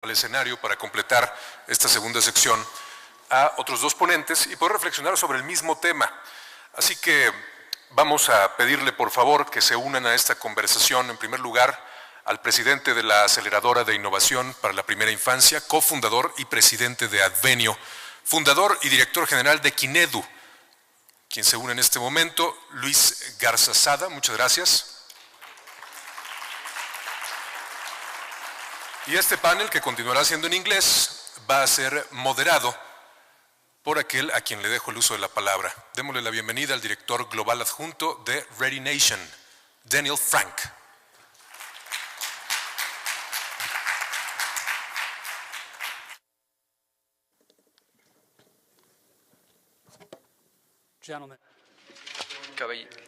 al escenario para completar esta segunda sección a otros dos ponentes y poder reflexionar sobre el mismo tema. Así que vamos a pedirle por favor que se unan a esta conversación, en primer lugar, al presidente de la Aceleradora de Innovación para la Primera Infancia, cofundador y presidente de Advenio, fundador y director general de Kinedu, quien se une en este momento, Luis Garzazada. Muchas gracias. Y este panel, que continuará siendo en inglés, va a ser moderado por aquel a quien le dejo el uso de la palabra. Démosle la bienvenida al director global adjunto de Ready Nation, Daniel Frank.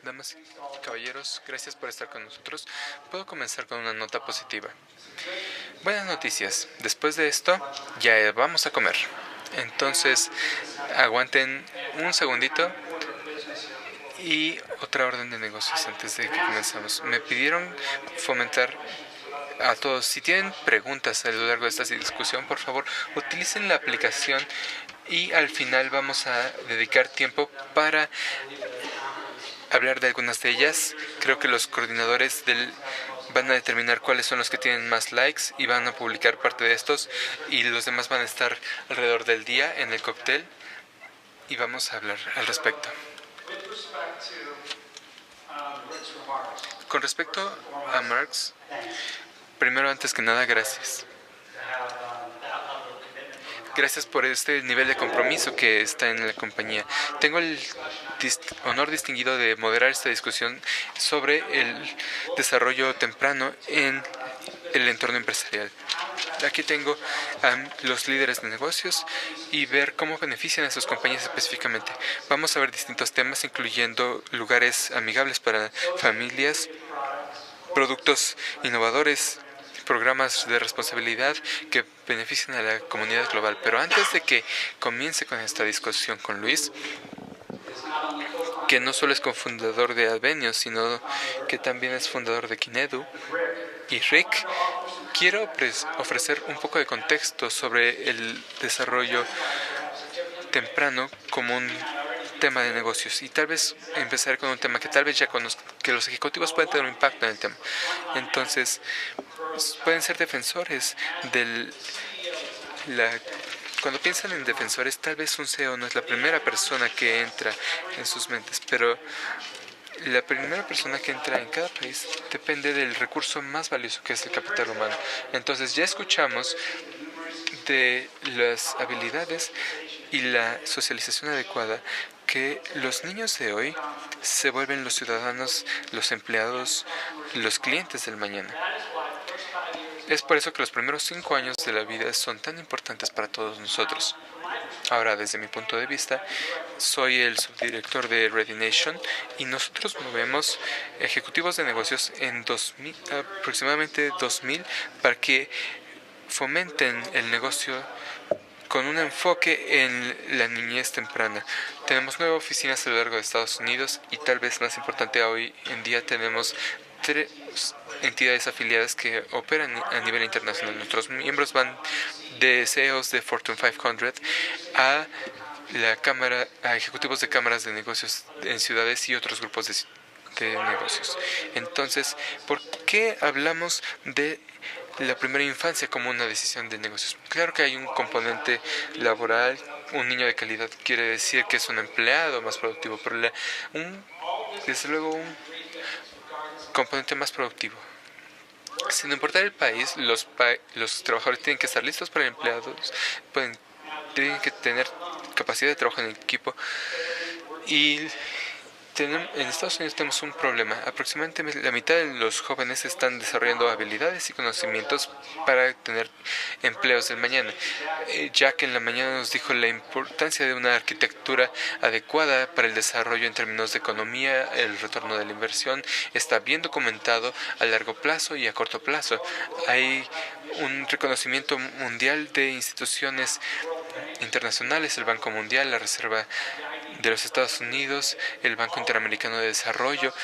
Damas y caballeros, gracias por estar con nosotros. Puedo comenzar con una nota positiva. Buenas noticias. Después de esto, ya vamos a comer. Entonces, aguanten un segundito. Y otra orden de negocios antes de que comenzamos. Me pidieron fomentar a todos. Si tienen preguntas a lo largo de esta discusión, por favor, utilicen la aplicación y al final vamos a dedicar tiempo para hablar de algunas de ellas. Creo que los coordinadores van a determinar cuáles son los que tienen más likes y van a publicar parte de estos, y los demás van a estar alrededor del día en el cóctel y vamos a hablar al respecto. Con respecto a Marx, primero, antes que nada, gracias. Gracias por este nivel de compromiso que está en la compañía. Tengo el honor distinguido de moderar esta discusión sobre el desarrollo temprano en el entorno empresarial. Aquí tengo a los líderes de negocios y ver cómo benefician a sus compañías específicamente. Vamos a ver distintos temas, incluyendo lugares amigables para familias, productos innovadores, programas de responsabilidad que benefician a la comunidad global. Pero antes de que comience con esta discusión con Luis, que no solo es cofundador de Advenio, sino que también es fundador de Kinedu, y Rick, quiero ofrecer un poco de contexto sobre el desarrollo temprano como un tema de negocios, y tal vez empezar con un tema que tal vez ya conozcan, que los ejecutivos pueden tener un impacto en el tema. Entonces, pueden ser defensores cuando piensan en defensores, tal vez un CEO no es la primera persona que entra en sus mentes, pero la primera persona que entra en cada país depende del recurso más valioso, que es el capital humano. Entonces, ya escuchamos de las habilidades y la socialización adecuada, que los niños de hoy se vuelven los ciudadanos, los empleados, los clientes del mañana. Es por eso que los primeros 5 años de la vida son tan importantes para todos nosotros. Ahora, desde mi punto de vista, soy el subdirector de Ready Nation y nosotros movemos ejecutivos de negocios en aproximadamente 2000 para que fomenten el negocio con un enfoque en la niñez temprana. Tenemos 9 oficinas a lo largo de Estados Unidos y, tal vez más importante hoy en día, tenemos 3 entidades afiliadas que operan a nivel internacional. Nuestros miembros van de CEOs de Fortune 500 a ejecutivos de cámaras de negocios en ciudades y otros grupos de negocios. Entonces, ¿por qué hablamos de la primera infancia como una decisión de negocios? Claro que hay un componente laboral. Un niño de calidad quiere decir que es un empleado más productivo, pero desde luego un componente más productivo. Sin importar el país, los trabajadores tienen que estar listos para empleados, tienen que tener capacidad de trabajo en equipo. Y en Estados Unidos tenemos un problema. Aproximadamente la mitad de los jóvenes están desarrollando habilidades y conocimientos para tener empleos del mañana. Jack en la mañana nos dijo la importancia de una arquitectura adecuada para el desarrollo en términos de economía. El retorno de la inversión está bien documentado a largo plazo y a corto plazo. Hay un reconocimiento mundial de instituciones internacionales, el Banco Mundial, la Reserva de los Estados Unidos, el Banco Interamericano de Desarrollo,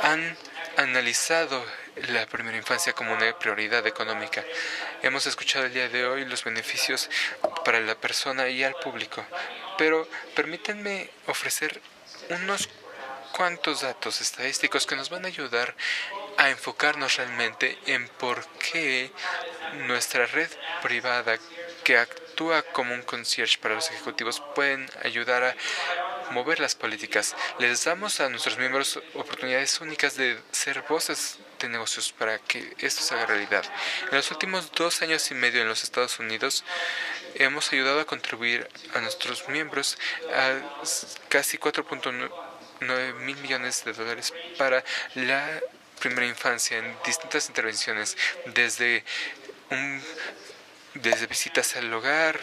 han analizado la primera infancia como una prioridad económica. Hemos escuchado el día de hoy los beneficios para la persona y al público, pero permítanme ofrecer unos cuantos datos estadísticos que nos van a ayudar a enfocarnos realmente en por qué nuestra red privada, que actúa como un concierge para los ejecutivos, pueden ayudar a mover las políticas. Les damos a nuestros miembros oportunidades únicas de ser voces de negocios para que esto se haga realidad. En los últimos 2 años y medio en los Estados Unidos hemos ayudado a contribuir a nuestros miembros a casi 4.9 mil millones de dólares para la primera infancia en distintas intervenciones, desde visitas al hogar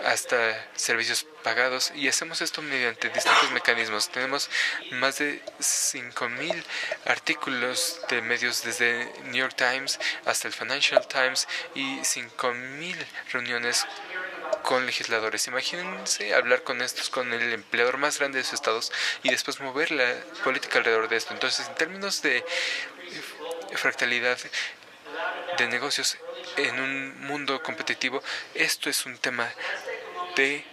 hasta servicios pagados, y hacemos esto mediante distintos mecanismos. Tenemos más de 5,000 artículos de medios desde New York Times hasta el Financial Times y 5,000 reuniones con legisladores. Imagínense hablar con el empleador más grande de sus estados y después mover la política alrededor de esto. Entonces, en términos de fractalidad de negocios en un mundo competitivo, esto es un tema de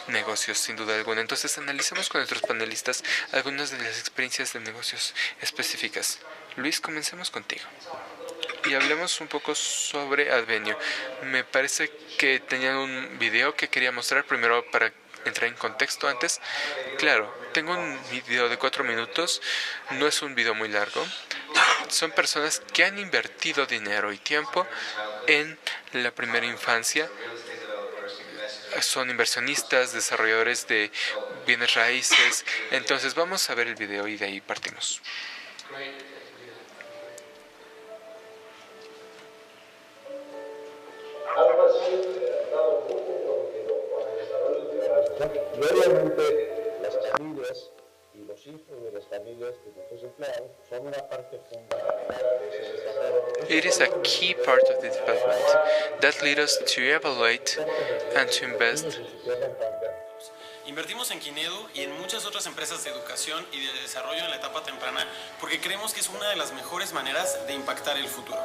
negocios sin duda alguna. Entonces analicemos con nuestros panelistas algunas de las experiencias de negocios específicas. Luis, comencemos contigo y hablemos un poco sobre Advenio. Me parece que tenían un video que quería mostrar primero para entrar en contexto antes. Claro, tengo un video de 4 minutos, no es un video muy largo. Son personas que han invertido dinero y tiempo en la primera infancia. Son inversionistas, desarrolladores de bienes raíces. Entonces vamos a ver el video y de ahí partimos. Y obviamente las familias y los hijos de las familias de nuestros empleados son una parte fundamental de ese desarrollo. It is a key part of the development that leads us to evaluate and to invest. Invertimos en Kinedu y en muchas otras empresas de educación y de desarrollo en la etapa temprana porque creemos que es una de las mejores maneras de impactar el futuro.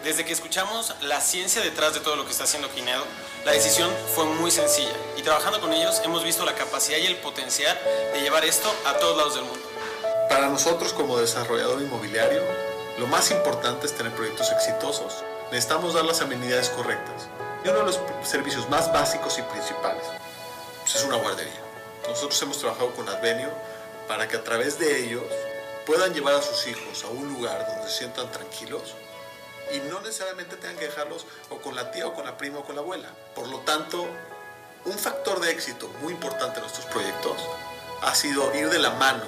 Desde que escuchamos la ciencia detrás de todo lo que está haciendo Kinedu, la decisión fue muy sencilla y trabajando con ellos hemos visto la capacidad y el potencial de llevar esto a todos lados del mundo. Para nosotros como desarrollador inmobiliario, lo más importante es tener proyectos exitosos. Necesitamos dar las amenidades correctas. Y uno de los servicios más básicos y principales es una guardería. Nosotros hemos trabajado con Advenio para que a través de ellos puedan llevar a sus hijos a un lugar donde se sientan tranquilos y no necesariamente tengan que dejarlos o con la tía o con la prima o con la abuela. Por lo tanto, un factor de éxito muy importante en nuestros proyectos ha sido ir de la mano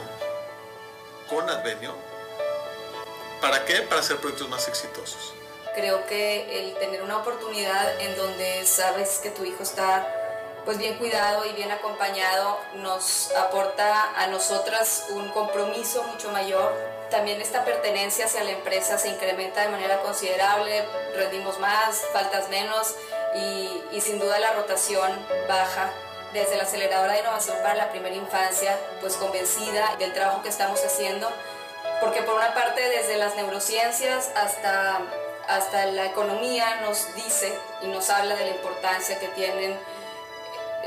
con Advenio. ¿Para qué? Para hacer proyectos más exitosos. Creo que el tener una oportunidad en donde sabes que tu hijo está pues bien cuidado y bien acompañado nos aporta a nosotras un compromiso mucho mayor. También esta pertenencia hacia la empresa se incrementa de manera considerable, rendimos más, faltas menos y sin duda la rotación baja. Desde la aceleradora de innovación para la primera infancia, pues convencida del trabajo que estamos haciendo, porque por una parte desde las neurociencias hasta la economía nos dice y nos habla de la importancia que tienen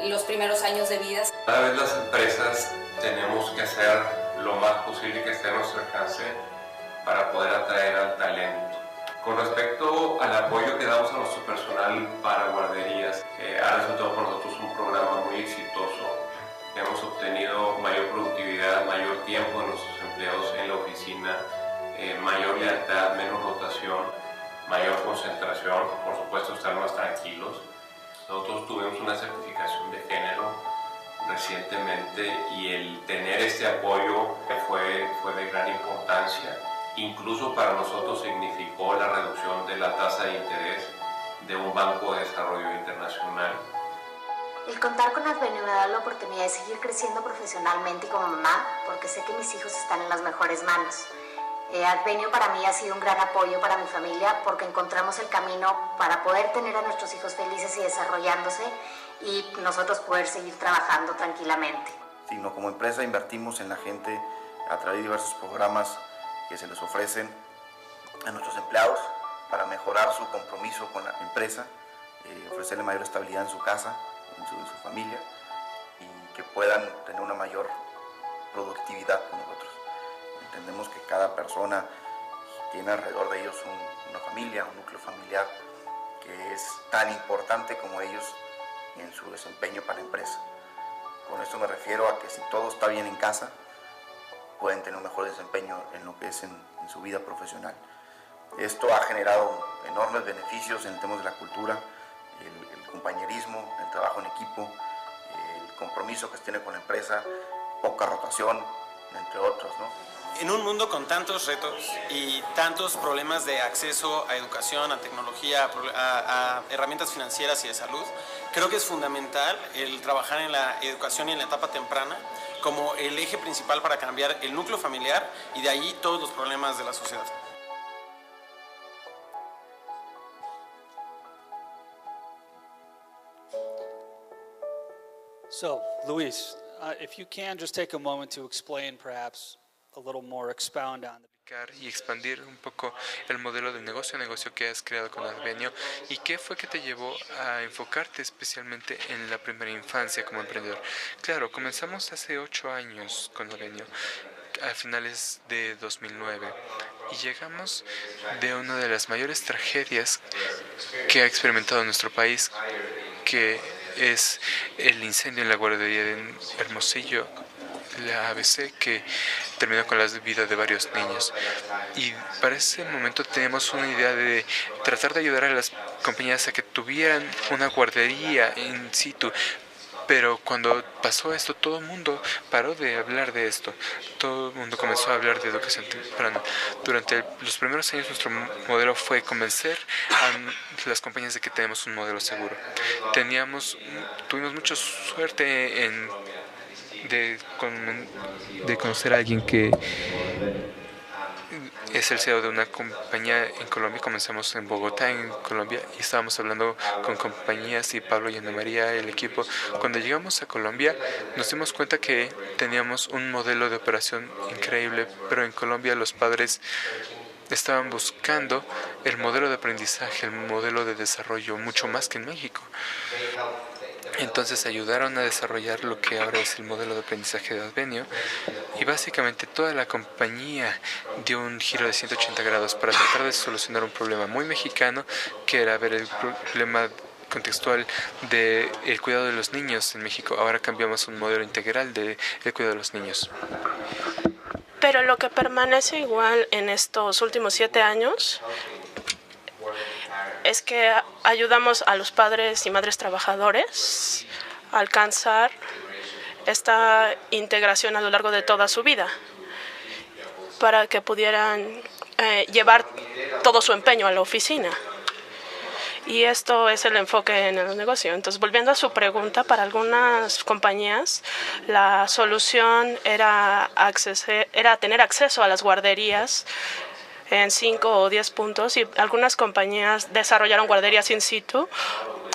los primeros años de vida. Cada vez las empresas tenemos que hacer lo más posible que esté a nuestro alcance para poder atraer al talento. Con respecto al apoyo que damos a nuestro personal para guarderías, ha resultado para nosotros un programa muy exitoso. Hemos obtenido mayor productividad, mayor tiempo de nuestros empleados en la oficina, mayor lealtad, menos rotación, mayor concentración, por supuesto estar más tranquilos. Nosotros tuvimos una certificación de género recientemente y el tener este apoyo fue de gran importancia. Incluso para nosotros significó la reducción de la tasa de interés de un banco de desarrollo internacional. El contar con Advenio me da la oportunidad de seguir creciendo profesionalmente y como mamá, porque sé que mis hijos están en las mejores manos. Advenio para mí ha sido un gran apoyo para mi familia porque encontramos el camino para poder tener a nuestros hijos felices y desarrollándose y nosotros poder seguir trabajando tranquilamente. Sino como empresa invertimos en la gente a través de diversos programas que se les ofrecen a nuestros empleados para mejorar su compromiso con la empresa, ofrecerle mayor estabilidad en su casa, en su familia, y que puedan tener una mayor productividad con nosotros. Entendemos que cada persona tiene alrededor de ellos una familia, un núcleo familiar que es tan importante como ellos en su desempeño para la empresa. Con esto me refiero a que si todo está bien en casa, pueden tener un mejor desempeño en lo que es en su vida profesional. Esto ha generado enormes beneficios en el tema de la cultura, el compañerismo, el trabajo en equipo, el compromiso que se tiene con la empresa, poca rotación, entre otros, ¿no? En un mundo con tantos retos y tantos problemas de acceso a educación, a tecnología, a herramientas financieras y de salud, creo que es fundamental el trabajar en la educación y en la etapa temprana como el eje principal para cambiar el núcleo familiar y de ahí todos los problemas de la sociedad. So, Luis, if you can just take a moment to explain perhaps a little more, expound on y expandir un poco el modelo de negocio que has creado con Advenio y qué fue que te llevó a enfocarte especialmente en la primera infancia como emprendedor. Claro, comenzamos hace 8 años con Advenio, a finales de 2009, y llegamos de una de las mayores tragedias que ha experimentado nuestro país, que es el incendio en la guardería de Hermosillo, la ABC, que terminó con la vida de varios niños. Y para ese momento teníamos una idea de tratar de ayudar a las compañías a que tuvieran una guardería in situ. Pero cuando pasó esto, todo el mundo paró de hablar de esto. Todo el mundo comenzó a hablar de educación temprana. Durante los primeros años, nuestro modelo fue convencer a las compañías de que tenemos un modelo seguro. Tuvimos mucha suerte de conocer a alguien que es el CEO de una compañía en Colombia. Comenzamos en Bogotá, en Colombia, y estábamos hablando con compañías, y Pablo y Ana María, el equipo. Cuando llegamos a Colombia, nos dimos cuenta que teníamos un modelo de operación increíble, pero en Colombia los padres estaban buscando el modelo de aprendizaje, el modelo de desarrollo, mucho más que en México. Entonces ayudaron a desarrollar lo que ahora es el modelo de aprendizaje de Advenio, y básicamente toda la compañía dio un giro de 180 grados para tratar de solucionar un problema muy mexicano, que era ver el problema contextual del cuidado de los niños en México. Ahora cambiamos un modelo integral del cuidado de los niños. Pero lo que permanece igual en estos últimos 7 años es que ayudamos a los padres y madres trabajadores a alcanzar esta integración a lo largo de toda su vida, para que pudieran llevar todo su empeño a la oficina. Y esto es el enfoque en el negocio. Entonces, volviendo a su pregunta, para algunas compañías la solución era tener acceso a las guarderías en 5 o 10 puntos, y algunas compañías desarrollaron guarderías in situ,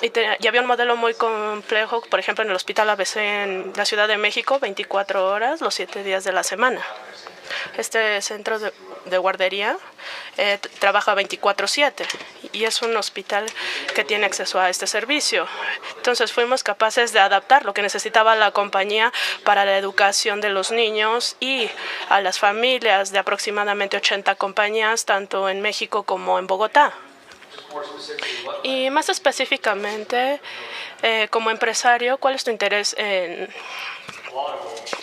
y había un modelo muy complejo, por ejemplo en el Hospital ABC en la Ciudad de México, 24 horas, los 7 días de la semana. Este centro de guardería trabaja 24/7 y es un hospital que tiene acceso a este servicio. Entonces fuimos capaces de adaptar lo que necesitaba la compañía para la educación de los niños y a las familias de aproximadamente 80 compañías, tanto en México como en Bogotá. Y más específicamente, como empresario, ¿cuál es tu interés en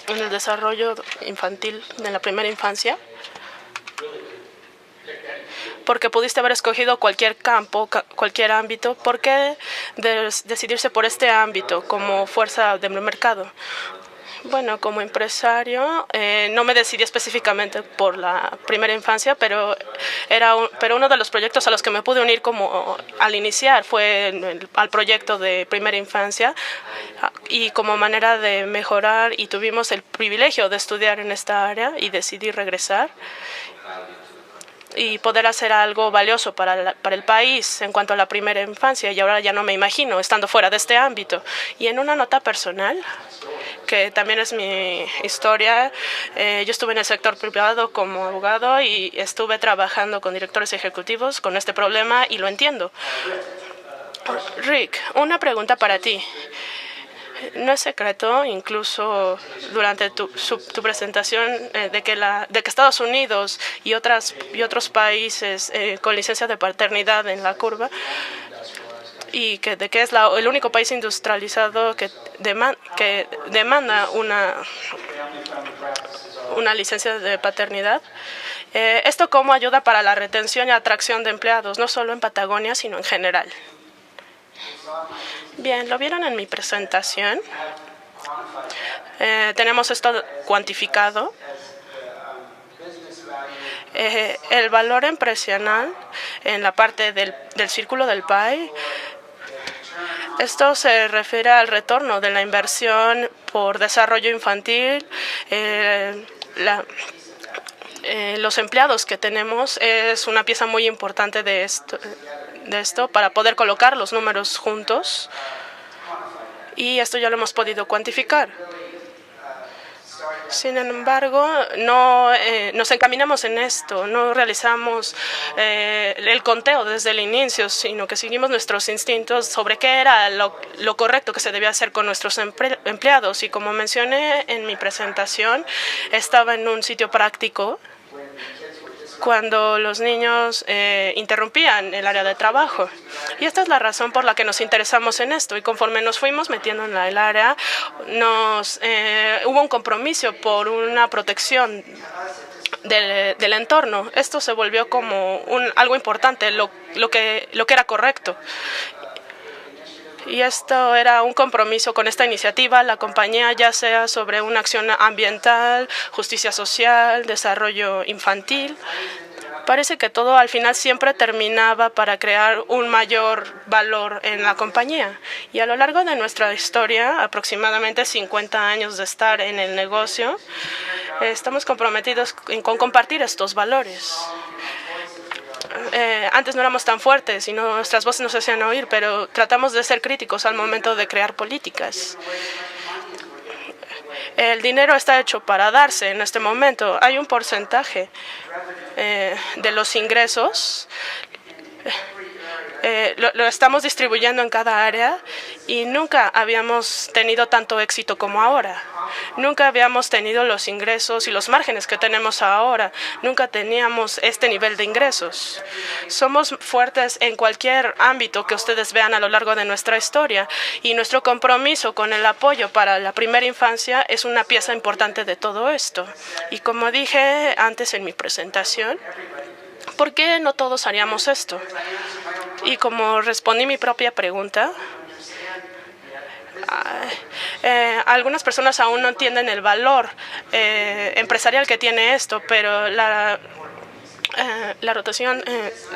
el desarrollo infantil de la primera infancia? Porque pudiste haber escogido cualquier campo, cualquier ámbito. ¿Por qué decidirse por este ámbito como fuerza del mercado? Bueno, como empresario no me decidí específicamente por la primera infancia, pero uno de los proyectos a los que me pude unir como al iniciar fue al proyecto de primera infancia, y como manera de mejorar, y tuvimos el privilegio de estudiar en esta área y decidí regresar y poder hacer algo valioso para el país en cuanto a la primera infancia, y ahora ya no me imagino estando fuera de este ámbito. Y en una nota personal, que también es mi historia. Yo estuve en el sector privado como abogado y estuve trabajando con directores ejecutivos con este problema y lo entiendo. Rick, una pregunta para ti. No es secreto, incluso durante tu presentación, de que Estados Unidos y otros países con licencia de paternidad en la curva, y de que es el único país industrializado que demanda una licencia de paternidad. ¿Esto cómo ayuda para la retención y atracción de empleados, no solo en Patagonia, sino en general? Bien, lo vieron en mi presentación. Tenemos esto cuantificado. El valor empresarial en la parte del círculo del PAI. Esto se refiere al retorno de la inversión por desarrollo infantil. Los empleados que tenemos es una pieza muy importante de esto para poder colocar los números juntos, y esto ya lo hemos podido cuantificar. Sin embargo, no nos encaminamos en esto, no realizamos el conteo desde el inicio, sino que seguimos nuestros instintos sobre qué era lo correcto que se debía hacer con nuestros empleados. Y como mencioné en mi presentación, estaba en un sitio práctico cuando los niños interrumpían el área de trabajo. Y esta es la razón por la que nos interesamos en esto. Y conforme nos fuimos metiendo en el área, hubo un compromiso por una protección del entorno. Esto se volvió como algo importante, lo que era correcto. Y esto era un compromiso con esta iniciativa, la compañía, ya sea sobre una acción ambiental, justicia social, desarrollo infantil. Parece que todo al final siempre terminaba para crear un mayor valor en la compañía. Y a lo largo de nuestra historia, aproximadamente 50 años de estar en el negocio, estamos comprometidos con compartir estos valores. Antes no éramos tan fuertes y nuestras voces no se hacían oír, pero tratamos de ser críticos al momento de crear políticas. El dinero está hecho para darse en este momento. Hay un porcentaje de los ingresos. Lo estamos distribuyendo en cada área y nunca habíamos tenido tanto éxito como ahora. Nunca habíamos tenido los ingresos y los márgenes que tenemos ahora. Nunca teníamos este nivel de ingresos. Somos fuertes en cualquier ámbito que ustedes vean a lo largo de nuestra historia, y nuestro compromiso con el apoyo para la primera infancia es una pieza importante de todo esto. Y como dije antes en mi presentación, ¿por qué no todos haríamos esto? Y como respondí mi propia pregunta, algunas personas aún no entienden el valor empresarial que tiene esto, pero la rotación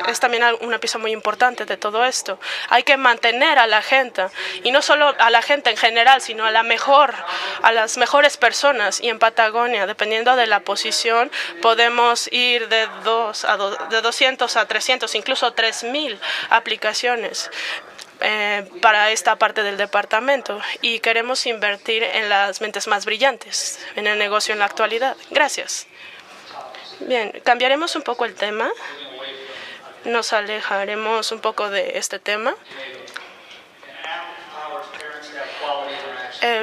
es también una pieza muy importante de todo esto. Hay que mantener a la gente, y no solo a la gente en general, sino a las mejores personas. Y en Patagonia, dependiendo de la posición, podemos ir de 200 a 300, incluso 3,000 aplicaciones para esta parte del departamento, y queremos invertir en las mentes más brillantes en el negocio en la actualidad. Gracias. Bien, cambiaremos un poco el tema, nos alejaremos un poco de este tema.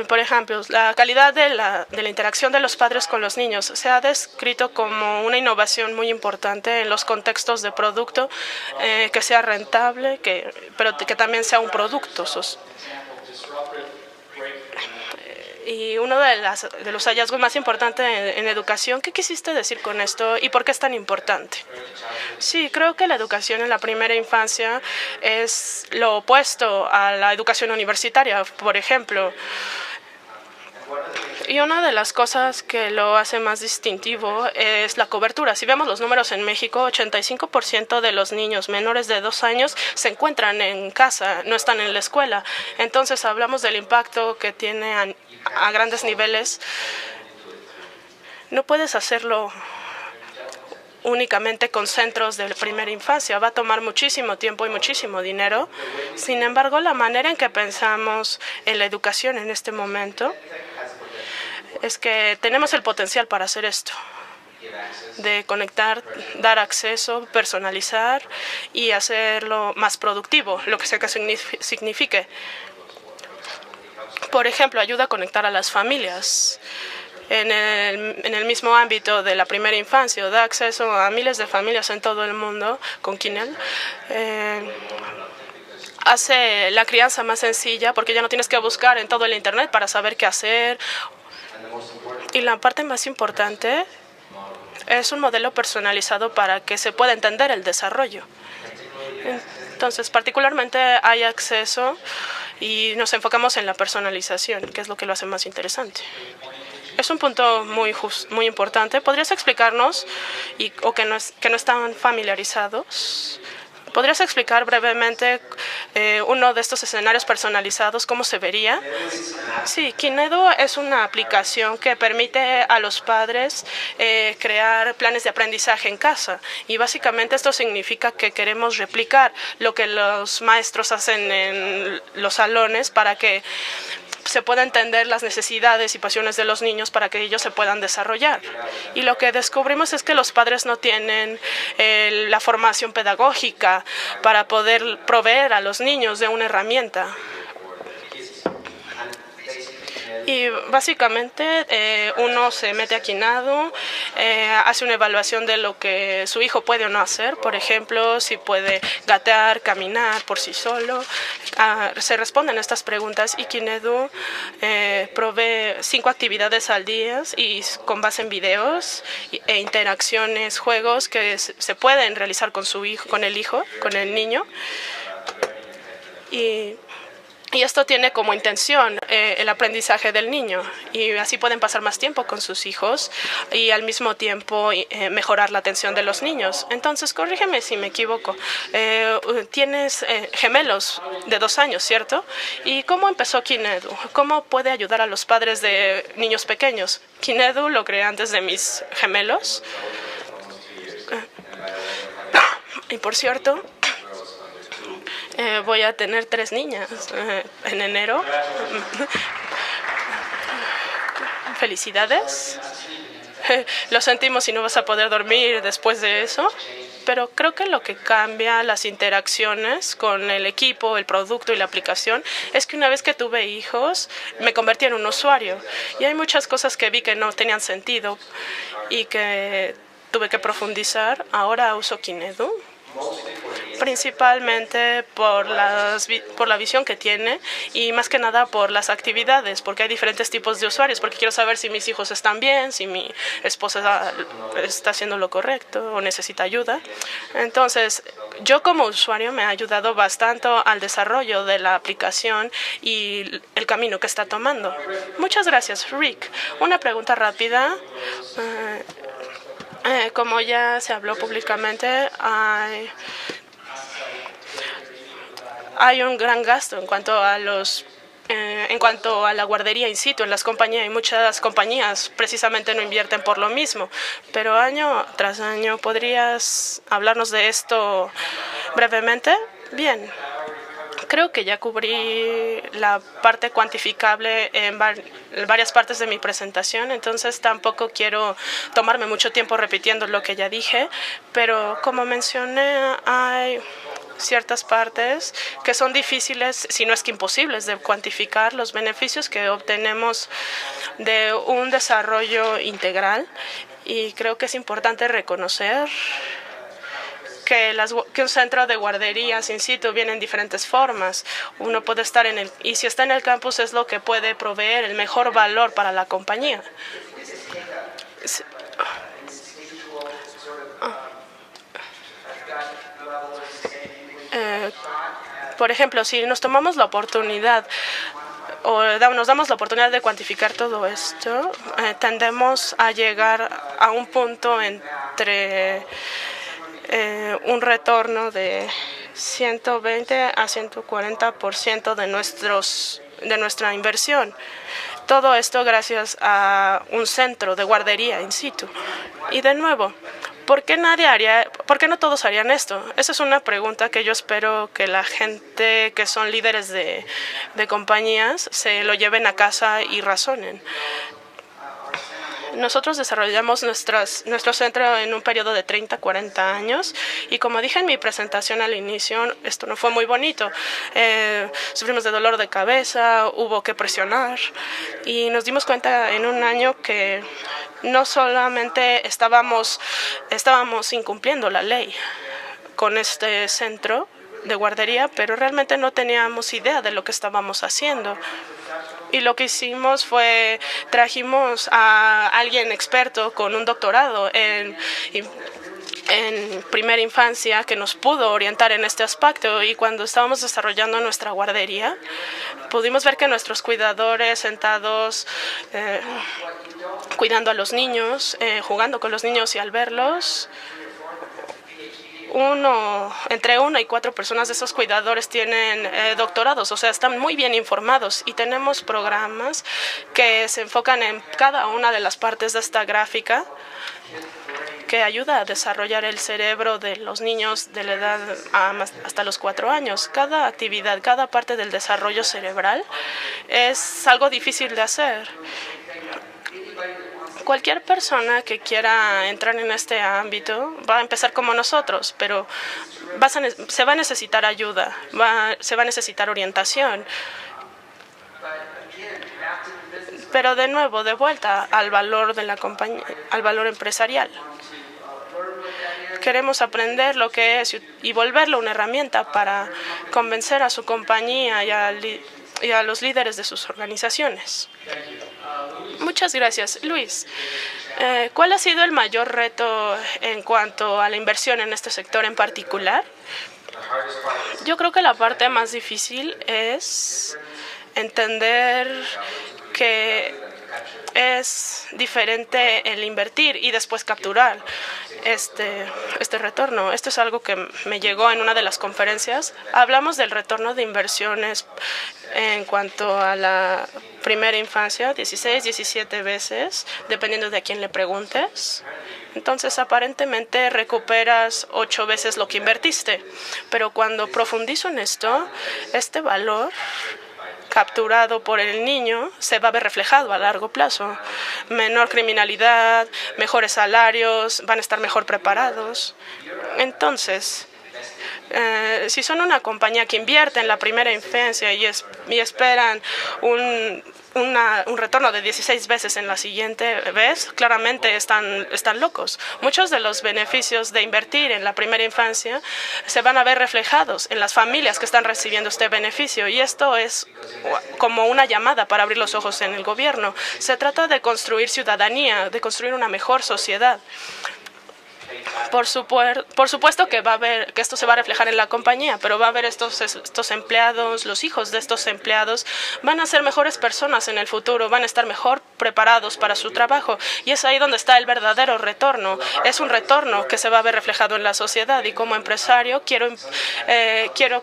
Por ejemplo, la calidad de la interacción de los padres con los niños se ha descrito como una innovación muy importante en los contextos de producto, que sea rentable, pero que también sea un producto. Y uno de los hallazgos más importantes en educación, ¿qué quisiste decir con esto y por qué es tan importante? Sí, creo que la educación en la primera infancia es lo opuesto a la educación universitaria, por ejemplo. Y una de las cosas que lo hace más distintivo es la cobertura. Si vemos los números en México, 85% de los niños menores de 2 años se encuentran en casa, no están en la escuela. Entonces hablamos del impacto que tiene a grandes niveles. No puedes hacerlo únicamente con centros de primera infancia. Va a tomar muchísimo tiempo y muchísimo dinero. Sin embargo, la manera en que pensamos en la educación en este momento es que tenemos el potencial para hacer esto, de conectar, dar acceso, personalizar y hacerlo más productivo, lo que sea que signifique. Por ejemplo, ayuda a conectar a las familias. En el mismo ámbito de la primera infancia, da acceso a miles de familias en todo el mundo con Kinel. Hace la crianza más sencilla porque ya no tienes que buscar en todo el Internet para saber qué hacer. Y la parte más importante es un modelo personalizado para que se pueda entender el desarrollo. Entonces, particularmente hay acceso y nos enfocamos en la personalización, que es lo que lo hace más interesante. Es un punto muy importante. ¿Podrías explicarnos, o que no están familiarizados? ¿Podrías explicar brevemente uno de estos escenarios personalizados, cómo se vería? Sí, Kinedu es una aplicación que permite a los padres crear planes de aprendizaje en casa. Y básicamente esto significa que queremos replicar lo que los maestros hacen en los salones para que se pueda entender las necesidades y pasiones de los niños para que ellos se puedan desarrollar. Y lo que descubrimos es que los padres no tienen la formación pedagógica para poder proveer a los niños de una herramienta. Y básicamente uno se mete a Kinadu, hace una evaluación de lo que su hijo puede o no hacer. Por ejemplo, si puede gatear, caminar por sí solo. Se responden estas preguntas y Kinadu provee 5 actividades al día y con base en videos e interacciones, juegos que se pueden realizar con su hijo, con el niño. Y esto tiene como intención el aprendizaje del niño y así pueden pasar más tiempo con sus hijos y al mismo tiempo mejorar la atención de los niños. Entonces, corrígeme si me equivoco. Tienes gemelos de 2 años, ¿cierto? ¿Y cómo empezó Kinedu? ¿Cómo puede ayudar a los padres de niños pequeños? Kinedu lo creé antes de mis gemelos. Y por cierto, voy a tener 3 niñas en enero. Felicidades. Lo sentimos si no vas a poder dormir después de eso, pero creo que lo que cambia las interacciones con el equipo, el producto y la aplicación es que una vez que tuve hijos, me convertí en un usuario y hay muchas cosas que vi que no tenían sentido y que tuve que profundizar. Ahora uso Kinedu principalmente por la visión que tiene y más que nada por las actividades, porque hay diferentes tipos de usuarios, porque quiero saber si mis hijos están bien, si mi esposa está haciendo lo correcto o necesita ayuda. Entonces, yo como usuario me ha ayudado bastante al desarrollo de la aplicación y el camino que está tomando. Muchas gracias, Rick. Una pregunta rápida. Como ya se habló públicamente, hay un gran gasto en cuanto a la guardería in situ en las compañías, y muchas compañías precisamente no invierten por lo mismo. Pero año tras año, ¿podrías hablarnos de esto brevemente? Bien. Creo que ya cubrí la parte cuantificable en varias partes de mi presentación, entonces tampoco quiero tomarme mucho tiempo repitiendo lo que ya dije, pero como mencioné, hay ciertas partes que son difíciles, si no es que imposibles, de cuantificar los beneficios que obtenemos de un desarrollo integral, y creo que es importante reconocer que un centro de guarderías in situ viene en diferentes formas. Uno puede estar y si está en el campus es lo que puede proveer el mejor valor para la compañía. Por ejemplo, si nos tomamos la oportunidad o nos damos la oportunidad de cuantificar todo esto, tendemos a llegar a un punto entre un retorno de 120 a 140% de nuestra inversión. Todo esto gracias a un centro de guardería in situ. Y de nuevo, ¿por qué no todos harían esto? Esa es una pregunta que yo espero que la gente que son líderes de compañías se lo lleven a casa y razonen. Nosotros desarrollamos nuestro centro en un periodo de 30 a 40 años y como dije en mi presentación al inicio, esto no fue muy bonito. Sufrimos de dolor de cabeza, hubo que presionar y nos dimos cuenta en un año que no solamente estábamos incumpliendo la ley con este centro de guardería, pero realmente no teníamos idea de lo que estábamos haciendo. Y lo que hicimos fue, trajimos a alguien experto con un doctorado en primera infancia que nos pudo orientar en este aspecto, y cuando estábamos desarrollando nuestra guardería pudimos ver que nuestros cuidadores sentados cuidando a los niños, jugando con los niños, y al verlos entre 1 y 4 personas de esos cuidadores tienen doctorados, o sea, están muy bien informados, y tenemos programas que se enfocan en cada una de las partes de esta gráfica que ayuda a desarrollar el cerebro de los niños de la edad hasta los 4 años. Cada actividad, cada parte del desarrollo cerebral es algo difícil de hacer. Cualquier persona que quiera entrar en este ámbito va a empezar como nosotros, pero se va a necesitar ayuda, se va a necesitar orientación. Pero de nuevo, de vuelta al valor de la compañía, al valor empresarial. Queremos aprender lo que es y volverlo una herramienta para convencer a su compañía y a los líderes de sus organizaciones. Muchas gracias. Luis, ¿cuál ha sido el mayor reto en cuanto a la inversión en este sector en particular? Yo creo que la parte más difícil es entender que es diferente el invertir y después capturar este retorno. Esto es algo que me llegó en una de las conferencias. Hablamos del retorno de inversiones en cuanto a la primera infancia, 16, 17 veces, dependiendo de a quién le preguntes. Entonces, aparentemente recuperas 8 veces lo que invertiste. Pero cuando profundizo en esto, este valor capturado por el niño se va a ver reflejado a largo plazo. Menor criminalidad, mejores salarios, van a estar mejor preparados. Entonces, si son una compañía que invierte en la primera infancia y esperan un retorno de 16 veces en la siguiente vez, claramente están locos. Muchos de los beneficios de invertir en la primera infancia se van a ver reflejados en las familias que están recibiendo este beneficio, y esto es como una llamada para abrir los ojos en el gobierno. Se trata de construir ciudadanía, de construir una mejor sociedad. Por supuesto que que esto se va a reflejar en la compañía, pero va a haber estos empleados, los hijos de estos empleados van a ser mejores personas en el futuro, van a estar mejor preparados para su trabajo, y es ahí donde está el verdadero retorno. Es un retorno que se va a ver reflejado en la sociedad, y como empresario quiero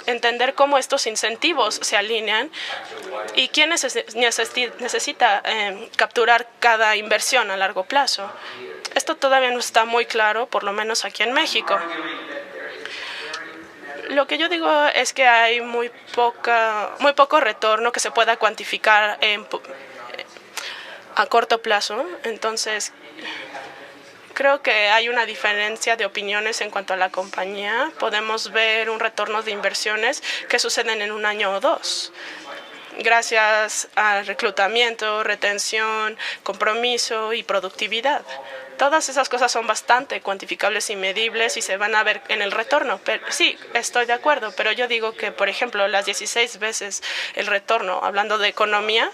entender cómo estos incentivos se alinean y quién necesita capturar cada inversión a largo plazo. Esto todavía no está muy claro, por lo menos aquí en México. Lo que yo digo es que hay muy poco retorno que se pueda cuantificar a corto plazo. Entonces, creo que hay una diferencia de opiniones en cuanto a la compañía. Podemos ver un retorno de inversiones que suceden en 1 año o 2. Gracias al reclutamiento, retención, compromiso y productividad. Todas esas cosas son bastante cuantificables y medibles y se van a ver en el retorno. Pero, sí, estoy de acuerdo, pero yo digo que, por ejemplo, las 16 veces el retorno, hablando de economía,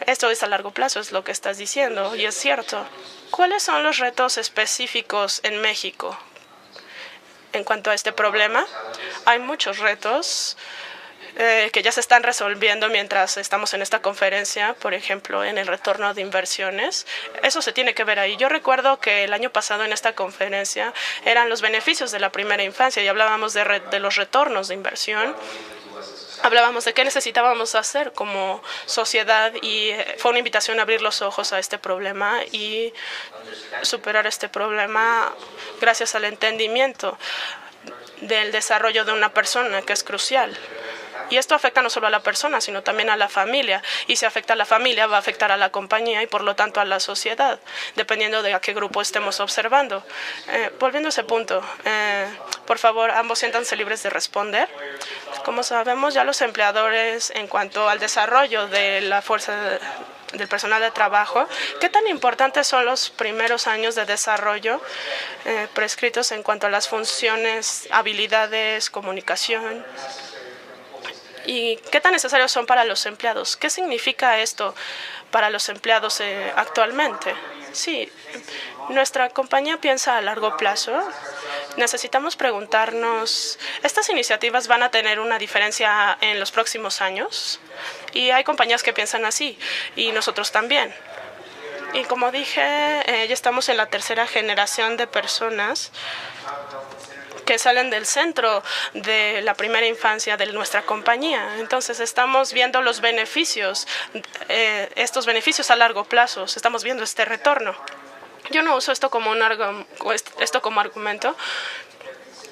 esto es a largo plazo, es lo que estás diciendo, y es cierto. ¿Cuáles son los retos específicos en México en cuanto a este problema? Hay muchos retos que ya se están resolviendo mientras estamos en esta conferencia, por ejemplo, en el retorno de inversiones. Eso se tiene que ver ahí. Yo recuerdo que el año pasado en esta conferencia eran los beneficios de la primera infancia y hablábamos de los retornos de inversión. Hablábamos de qué necesitábamos hacer como sociedad, y fue una invitación a abrir los ojos a este problema y superar este problema gracias al entendimiento del desarrollo de una persona, que es crucial. Y esto afecta no solo a la persona, sino también a la familia. Y si afecta a la familia, va a afectar a la compañía y por lo tanto a la sociedad, dependiendo de a qué grupo estemos observando. Volviendo a ese punto, por favor, ambos siéntanse libres de responder. Como sabemos, ya los empleadores, en cuanto al desarrollo de la fuerza del personal de trabajo, ¿qué tan importantes son los primeros años de desarrollo prescritos en cuanto a las funciones, habilidades, comunicación? ¿Y qué tan necesarios son para los empleados? ¿Qué significa esto para los empleados actualmente? Sí, nuestra compañía piensa a largo plazo. Necesitamos preguntarnos, ¿estas iniciativas van a tener una diferencia en los próximos años? Y hay compañías que piensan así, y nosotros también. Y como dije, ya estamos en la tercera generación de personas que salen del centro de la primera infancia de nuestra compañía. Entonces estamos viendo los beneficios, estos beneficios a largo plazo, estamos viendo este retorno. Yo no uso esto como argumento.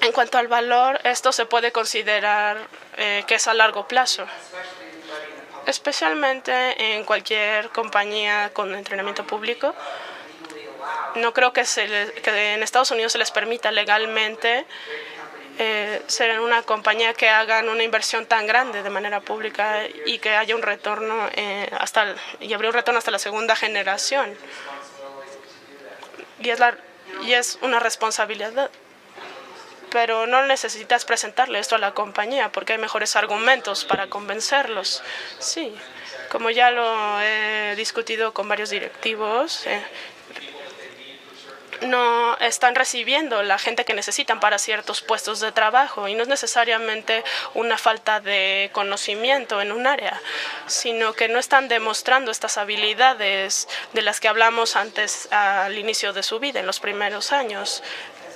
En cuanto al valor, esto se puede considerar que es a largo plazo, especialmente en cualquier compañía con entrenamiento público. No creo que en Estados Unidos se les permita legalmente ser una compañía que hagan una inversión tan grande de manera pública y que haya un retorno habría un retorno hasta la segunda generación. Y es una responsabilidad. Pero no necesitas presentarle esto a la compañía porque hay mejores argumentos para convencerlos. Sí, como ya lo he discutido con varios directivos, no están recibiendo la gente que necesitan para ciertos puestos de trabajo y no es necesariamente una falta de conocimiento en un área, sino que no están demostrando estas habilidades de las que hablamos antes al inicio de su vida, en los primeros años.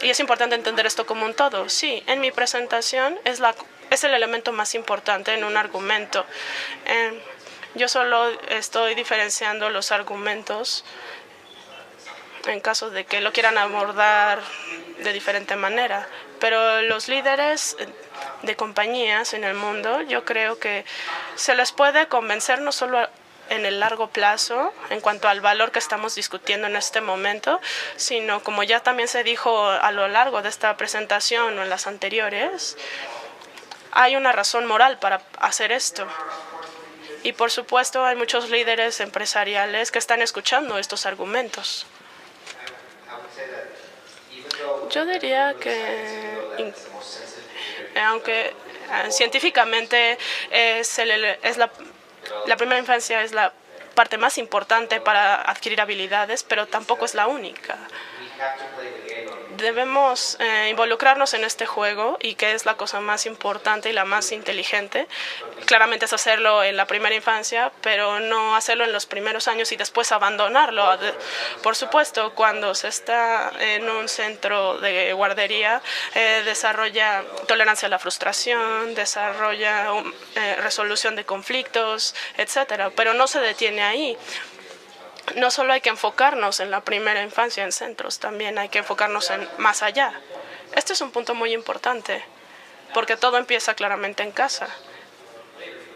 Y es importante entender esto como un todo. Sí, en mi presentación es el elemento más importante en un argumento. Yo solo estoy diferenciando los argumentos en caso de que lo quieran abordar de diferente manera. Pero los líderes de compañías en el mundo, yo creo que se les puede convencer no solo en el largo plazo, en cuanto al valor que estamos discutiendo en este momento, sino como ya también se dijo a lo largo de esta presentación o en las anteriores, hay una razón moral para hacer esto. Y por supuesto hay muchos líderes empresariales que están escuchando estos argumentos. Yo diría que, aunque científicamente la primera infancia es la parte más importante para adquirir habilidades, pero tampoco es la única. Debemos involucrarnos en este juego y que es la cosa más importante y la más inteligente. Claramente es hacerlo en la primera infancia, pero no hacerlo en los primeros años y después abandonarlo. Por supuesto, cuando se está en un centro de guardería, desarrolla tolerancia a la frustración, desarrolla resolución de conflictos, etcétera, pero no se detiene ahí. No solo hay que enfocarnos en la primera infancia en centros, también hay que enfocarnos en más allá. Este es un punto muy importante, porque todo empieza claramente en casa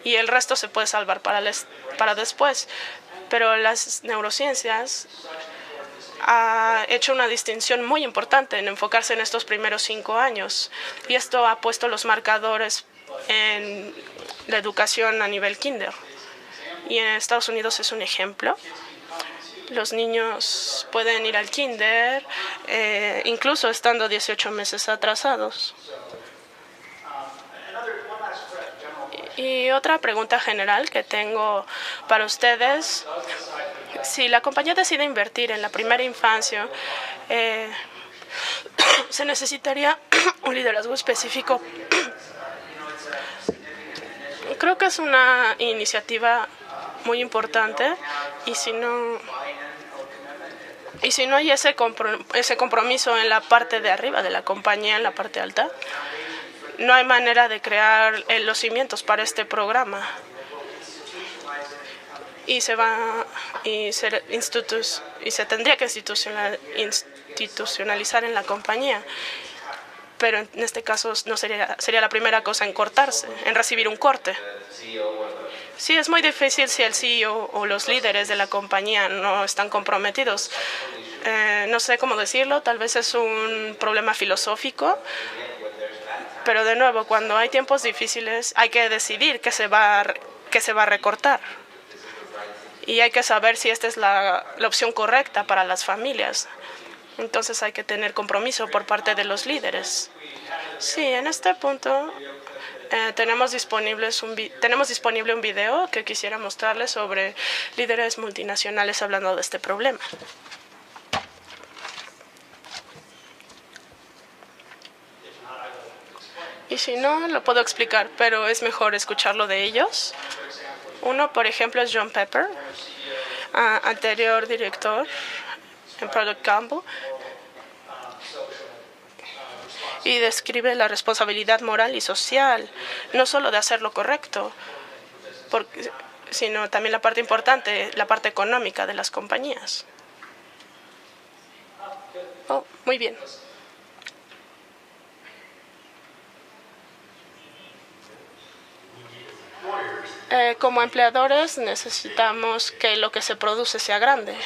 y el resto se puede salvar para después. Pero las neurociencias ha hecho una distinción muy importante en enfocarse en estos primeros 5 años y esto ha puesto los marcadores en la educación a nivel kinder. Y en Estados Unidos es un ejemplo. Los niños pueden ir al kinder, incluso estando 18 meses atrasados. Y otra pregunta general que tengo para ustedes. Si la compañía decide invertir en la primera infancia, se necesitaría un liderazgo específico. Creo que es una iniciativa muy importante y si no hay ese compromiso en la parte de arriba de la compañía, en la parte alta, no hay manera de crear los cimientos para este programa y se tendría que institucionalizar en la compañía. pero en este caso no sería la primera cosa en cortarse, en recibir un corte. Sí, es muy difícil si el CEO o los líderes de la compañía no están comprometidos. No sé cómo decirlo, tal vez es un problema filosófico, pero de nuevo, cuando hay tiempos difíciles hay que decidir qué se va a recortar. Y hay que saber si esta es la opción correcta para las familias. Entonces hay que tener compromiso por parte de los líderes. Sí, en este punto tenemos disponible un video que quisiera mostrarles sobre líderes multinacionales hablando de este problema. Y si no, lo puedo explicar, pero es mejor escucharlo de ellos. Uno, por ejemplo, es John Pepper, anterior director en Procter & Gamble, y describe la responsabilidad moral y social, no solo de hacer lo correcto, sino también la parte importante, la parte económica de las compañías. Oh, muy bien. Como empleadores necesitamos que lo que se produce sea grande.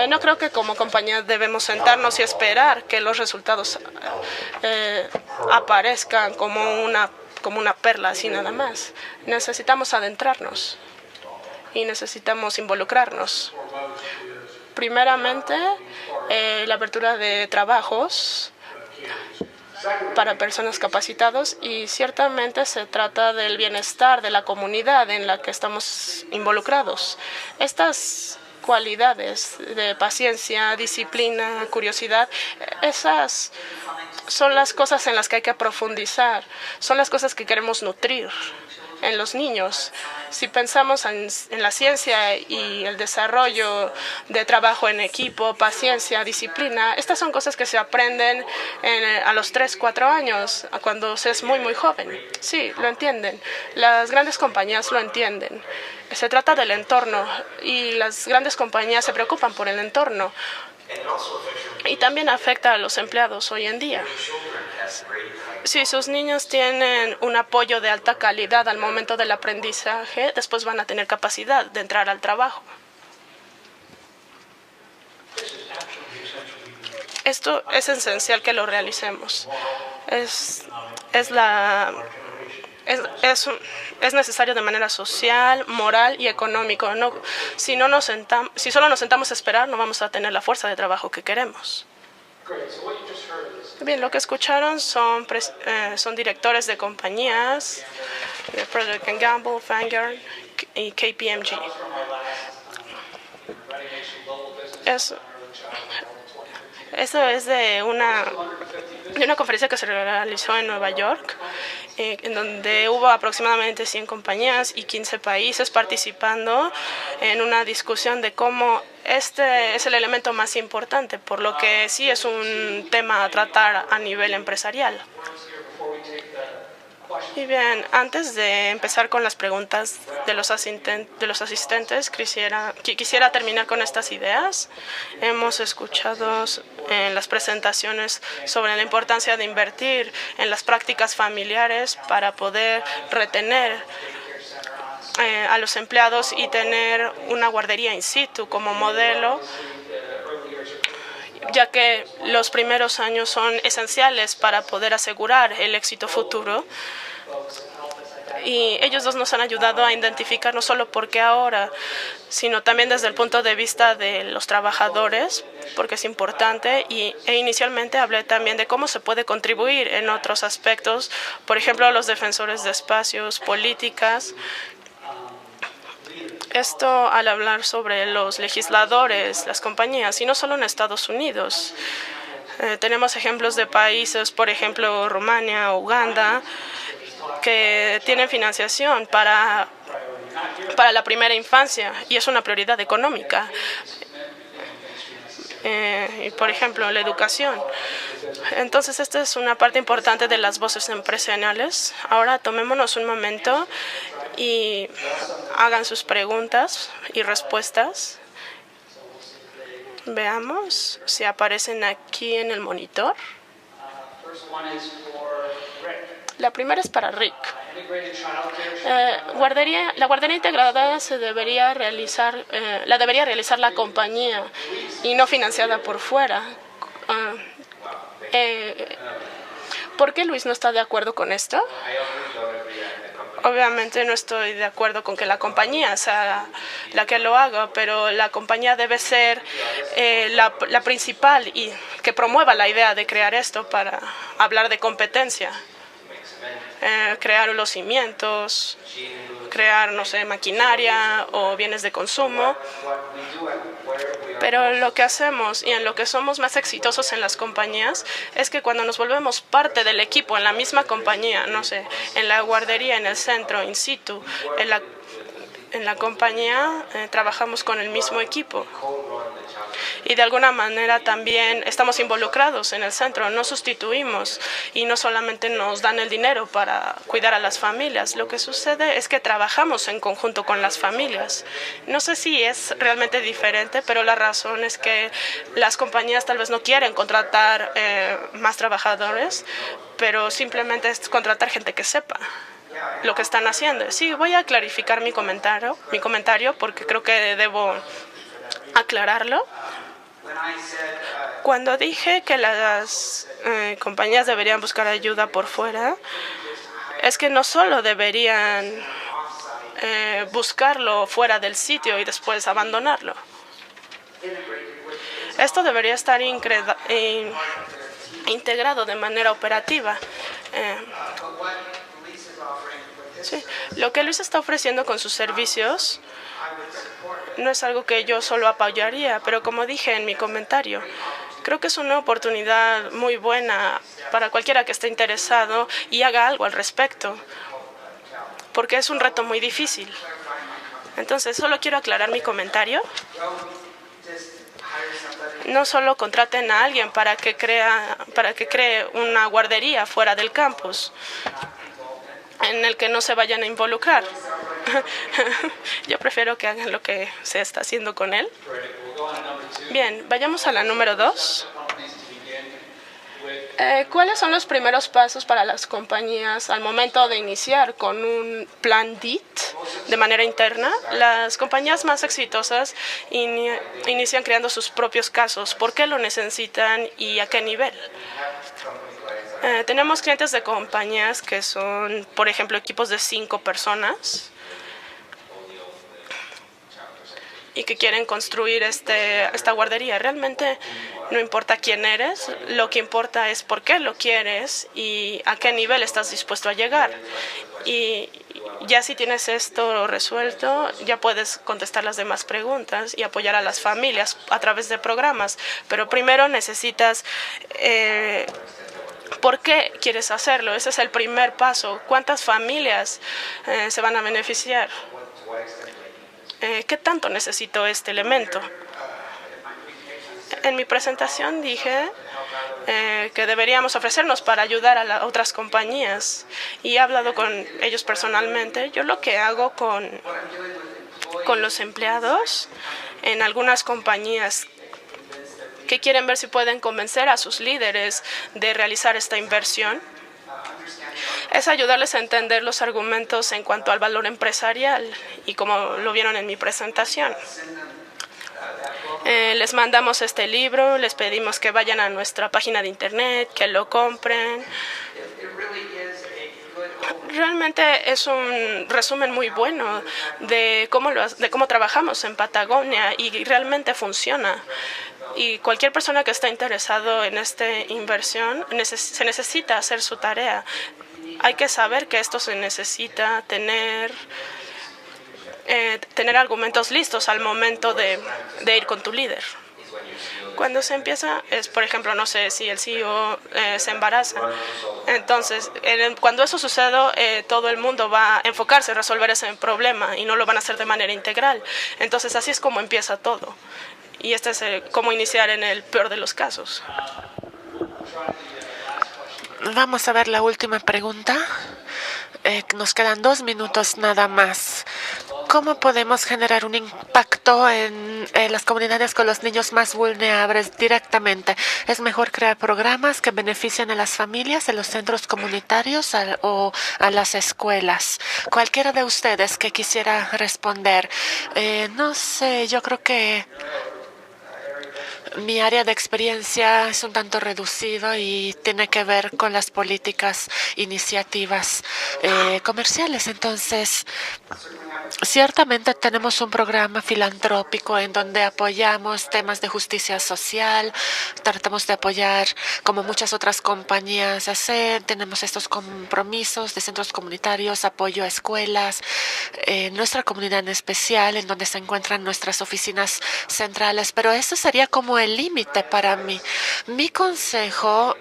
No creo que como compañía debemos sentarnos y esperar que los resultados aparezcan como una perla, así nada más. Necesitamos adentrarnos y necesitamos involucrarnos. Primeramente, la apertura de trabajos para personas capacitadas, y ciertamente se trata del bienestar de la comunidad en la que estamos involucrados. Estas cualidades de paciencia, disciplina, curiosidad, esas son las cosas en las que hay que profundizar, son las cosas que queremos nutrir en los niños. Si pensamos en la ciencia y el desarrollo de trabajo en equipo, paciencia, disciplina, estas son cosas que se aprenden a los 3, 4 años, cuando se es muy, muy joven. Sí, lo entienden. Las grandes compañías lo entienden. Se trata del entorno y las grandes compañías se preocupan por el entorno. Y también afecta a los empleados hoy en día. Si sus niños tienen un apoyo de alta calidad al momento del aprendizaje, después van a tener capacidad de entrar al trabajo. Esto es esencial que lo realicemos. Es necesario de manera social, moral y económico. Si solo nos sentamos a esperar, no vamos a tener la fuerza de trabajo que queremos. Bien, lo que escucharon son directores de compañías, de Procter & Gamble, Vanguard y KPMG. Eso es de una conferencia que se realizó en Nueva York, en donde hubo aproximadamente 100 compañías y 15 países participando en una discusión de cómo este es el elemento más importante, por lo que sí es un tema a tratar a nivel empresarial. Y bien, antes de empezar con las preguntas de los asistentes, quisiera terminar con estas ideas. Hemos escuchado en las presentaciones sobre la importancia de invertir en las prácticas familiares para poder retener a los empleados y tener una guardería in situ como modelo, ya que los primeros años son esenciales para poder asegurar el éxito futuro. Y ellos dos nos han ayudado a identificar no solo por qué ahora, sino también desde el punto de vista de los trabajadores, porque es importante. E inicialmente hablé también de cómo se puede contribuir en otros aspectos, por ejemplo, a los defensores de espacios, políticas. Esto al hablar sobre los legisladores, las compañías, y no solo en Estados Unidos. Tenemos ejemplos de países, por ejemplo, Rumania, Uganda, que tienen financiación para la primera infancia y es una prioridad económica. Y por ejemplo, la educación. Entonces, esta es una parte importante de las voces empresariales. Ahora tomémonos un momento y hagan sus preguntas y respuestas. Veamos si aparecen aquí en el monitor. La primera es para Rick. La guardería integrada la debería realizar la compañía y no financiada por fuera. ¿Por qué Luis no está de acuerdo con esto? Obviamente no estoy de acuerdo con que la compañía sea la que lo haga, pero la compañía debe ser la principal y que promueva la idea de crear esto para hablar de competencia. Crear los cimientos, crear, no sé, maquinaria o bienes de consumo. Pero lo que hacemos y en lo que somos más exitosos en las compañías es que cuando nos volvemos parte del equipo en la misma compañía, no sé, en la guardería, en el centro, in situ, en la compañía trabajamos con el mismo equipo. Y de alguna manera también estamos involucrados en el centro, no sustituimos y no solamente nos dan el dinero para cuidar a las familias. Lo que sucede es que trabajamos en conjunto con las familias. No sé si es realmente diferente, pero la razón es que las compañías tal vez no quieren contratar más trabajadores, pero simplemente es contratar gente que sepa lo que están haciendo. Sí, voy a clarificar mi comentario porque creo que debo aclararlo. Cuando dije que las compañías deberían buscar ayuda por fuera, es que no solo deberían buscarlo fuera del sitio y después abandonarlo. Esto debería estar integrado de manera operativa. Sí. Lo que Luis está ofreciendo con sus servicios no es algo que yo solo apoyaría, pero como dije en mi comentario, creo que es una oportunidad muy buena para cualquiera que esté interesado y haga algo al respecto, porque es un reto muy difícil. Entonces, solo quiero aclarar mi comentario. No solo contraten a alguien para que cree una guardería fuera del campus en el que no se vayan a involucrar. Yo prefiero que hagan lo que se está haciendo con él. Bien, vayamos a la número 2. ¿Cuáles son los primeros pasos para las compañías al momento de iniciar con un plan DIT de manera interna? Las compañías más exitosas inician creando sus propios casos. ¿Por qué lo necesitan y a qué nivel? Tenemos clientes de compañías que son, por ejemplo, equipos de 5 personas y que quieren construir esta guardería. Realmente no importa quién eres, lo que importa es por qué lo quieres y a qué nivel estás dispuesto a llegar. Y ya si tienes esto resuelto, ya puedes contestar las demás preguntas y apoyar a las familias a través de programas. Pero primero necesitas ¿por qué quieres hacerlo? Ese es el primer paso. ¿Cuántas familias se van a beneficiar? ¿Qué tanto necesito este elemento? En mi presentación dije que deberíamos ofrecernos para ayudar a otras compañías y he hablado con ellos personalmente. Yo lo que hago con los empleados en algunas compañías que quieren ver si pueden convencer a sus líderes de realizar esta inversión es ayudarles a entender los argumentos en cuanto al valor empresarial y como lo vieron en mi presentación. Les mandamos este libro, les pedimos que vayan a nuestra página de internet, que lo compren. Realmente es un resumen muy bueno de cómo trabajamos en Patagonia y realmente funciona. Y cualquier persona que esté interesado en esta inversión se necesita hacer su tarea. Hay que saber que esto se necesita tener argumentos listos al momento de ir con tu líder. Cuando se empieza, por ejemplo, no sé si el CEO se embaraza. Entonces, cuando eso sucede, todo el mundo va a enfocarse en resolver ese problema y no lo van a hacer de manera integral. Entonces, así es como empieza todo. Y este es cómo iniciar en el peor de los casos. Vamos a ver la última pregunta. Nos quedan 2 minutos nada más. ¿Cómo podemos generar un impacto en las comunidades con los niños más vulnerables directamente? ¿Es mejor crear programas que beneficien a las familias, a los centros comunitarios o a las escuelas? Cualquiera de ustedes que quisiera responder. No sé, yo creo que mi área de experiencia es un tanto reducido y tiene que ver con las políticas, iniciativas comerciales. Entonces, ciertamente tenemos un programa filantrópico en donde apoyamos temas de justicia social, tratamos de apoyar, como muchas otras compañías hacen, tenemos estos compromisos de centros comunitarios, apoyo a escuelas, nuestra comunidad en especial, en donde se encuentran nuestras oficinas centrales, pero eso sería como el límite para mí. Mi consejo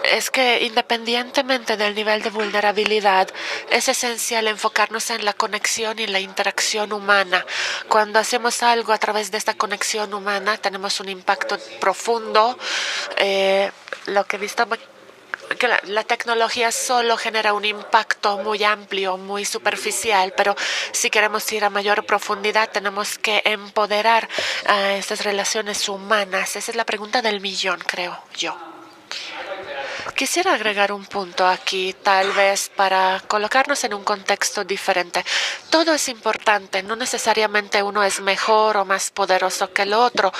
es que independientemente del nivel de vulnerabilidad, es esencial enfocarnos en la conexión y la interacción humana. Cuando hacemos algo a través de esta conexión humana, tenemos un impacto profundo. Lo que he visto que la tecnología solo genera un impacto muy amplio, muy superficial, pero si queremos ir a mayor profundidad, tenemos que empoderar a estas relaciones humanas. Esa es la pregunta del millón, creo yo. Quisiera agregar un punto aquí, tal vez para colocarnos en un contexto diferente. Todo es importante, no necesariamente uno es mejor o más poderoso que el otro,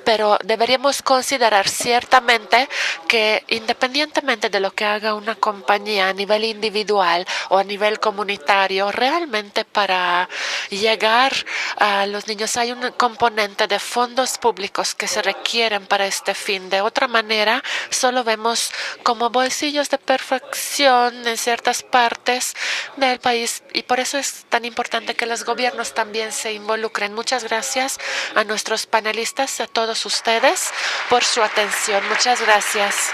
pero deberíamos considerar ciertamente que independientemente de lo que haga una compañía a nivel individual o a nivel comunitario, realmente para llegar a los niños hay un componente de fondos públicos que se requieren para este fin. De otra manera, solo vemos como bolsillos de perfección en ciertas partes del país y por eso es tan importante que los gobiernos también se involucren. Muchas gracias a nuestros panelistas, a todos ustedes por su atención. Muchas gracias.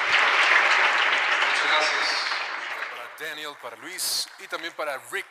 Para Daniel, para Luis y también para Rick.